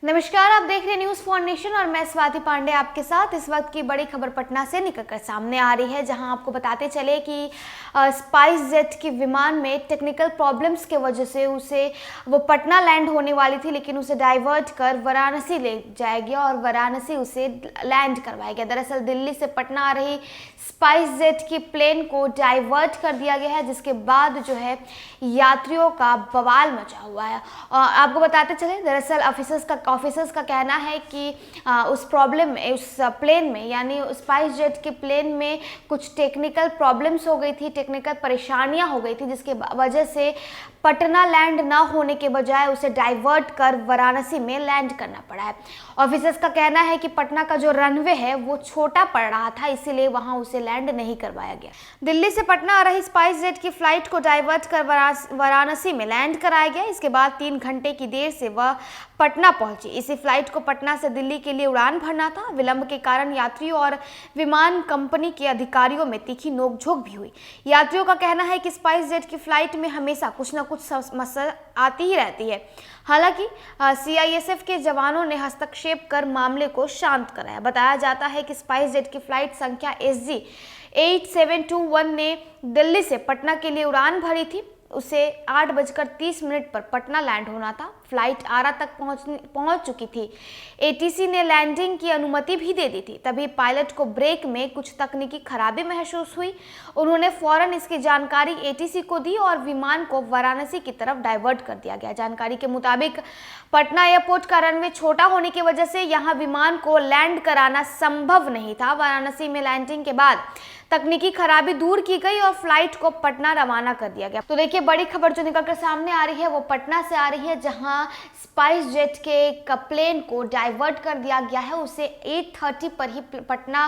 नमस्कार, आप देख रहे हैं न्यूज़ फॉर नेशन और मैं स्वाति पांडे आपके साथ। इस वक्त की बड़ी खबर पटना से निकलकर सामने आ रही है, जहां आपको बताते चले कि स्पाइस जेट के विमान में टेक्निकल प्रॉब्लम्स के वजह से वो पटना लैंड होने वाली थी, लेकिन उसे डाइवर्ट कर वाराणसी ले जाया गया और वाराणसी उसे लैंड करवाया गया। दरअसल दिल्ली से पटना आ रही स्पाइस जेट की प्लेन को डाइवर्ट कर दिया गया है, जिसके बाद जो है यात्रियों का बवाल मचा हुआ है। आपको बताते चले, दरअसल ऑफिसर्स का कहना है कि उस प्लेन में यानी स्पाइस जेट के प्लेन में कुछ टेक्निकल प्रॉब्लम्स हो गई थी, टेक्निकल परेशानियां हो गई थी, जिसके वजह से पटना लैंड ना होने के बजाय उसे डाइवर्ट कर वाराणसी में लैंड करना पड़ा है। ऑफिसर्स का कहना है कि पटना का जो रनवे है वो छोटा पड़ रहा था, इसीलिए वहां उसे लैंड नहीं करवाया गया। दिल्ली से पटना आ रही स्पाइस जेट की फ्लाइट को डाइवर्ट कर वाराणसी में लैंड कराया गया। इसके बाद 3 घंटे की देर से वह पटना पहुंची। इसी फ्लाइट को पटना से दिल्ली के लिए उड़ान भरना था। विलंब के कारण यात्रियों और विमान कंपनी के अधिकारियों में तीखी नोकझोंक भी हुई। यात्रियों का कहना है कि स्पाइस जेट की फ्लाइट में हमेशा कुछ न कुछ समस्या आती ही रहती है। हालांकि सीआईएसएफ के जवानों ने हस्तक्षेप कर मामले को शांत कराया। बताया जाता है कि स्पाइस जेट की फ्लाइट संख्या SG 8721 ने दिल्ली से पटना के लिए उड़ान भरी थी। उसे 8:30 पर पटना लैंड होना था। फ्लाइट आरा तक पहुंच चुकी थी। एटीसी ने लैंडिंग की अनुमति भी दे दी थी। तभी पायलट को ब्रेक में कुछ तकनीकी खराबी महसूस हुई। उन्होंने फौरन इसकी जानकारी एटीसी को दी और विमान को वाराणसी की तरफ डाइवर्ट कर दिया गया। जानकारी के मुताबिक पटना एयरपोर्ट का रनवे छोटा होने की वजह से यहां विमान को लैंड कराना संभव नहीं था। वाराणसी में लैंडिंग के बाद तकनीकी खराबी दूर की गई और फ्लाइट को पटना रवाना कर दिया गया। तो देखिए, बड़ी खबर जो निकलकर सामने आ रही है वो पटना से आ रही है, जहां स्पाइस जेट के प्लेन को डाइवर्ट कर दिया गया है। उसे 8:30 पर ही पटना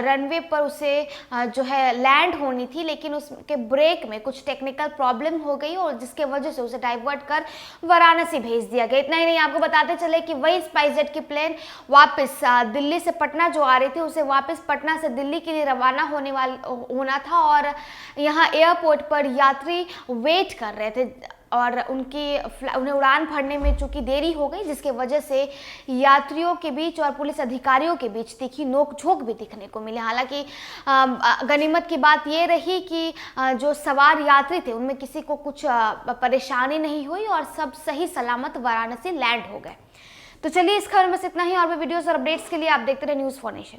रनवे पर उसे जो है लैंड होनी थी, लेकिन उसके ब्रेक में कुछ टेक्निकल प्रॉब्लम हो गई और जिसके वजह से उसे डाइवर्ट कर वाराणसी भेज दिया गया। इतना ही नहीं, आपको बताते चले कि वही स्पाइस जेट की प्लेन वापस दिल्ली से पटना जो आ रही थी, उसे वापस पटना से दिल्ली के लिए रवाना होना था और यहाँ एयरपोर्ट पर यात्री वेट कर रहे थे और उन्हें उड़ान भरने में चूंकि देरी हो गई, जिसके वजह से यात्रियों के बीच और पुलिस अधिकारियों के बीच तीखी नोकझोंक भी दिखने को मिले। हालांकि गनीमत की बात ये रही कि जो सवार यात्री थे उनमें किसी को कुछ परेशानी नहीं हुई और सब सही सलामत वाराणसी लैंड हो गए। तो चलिए, इस खबर में बस इतना ही। और भी वीडियोस और अपडेट्स के लिए आप देखते रहे न्यूज़ फॉर नेशन।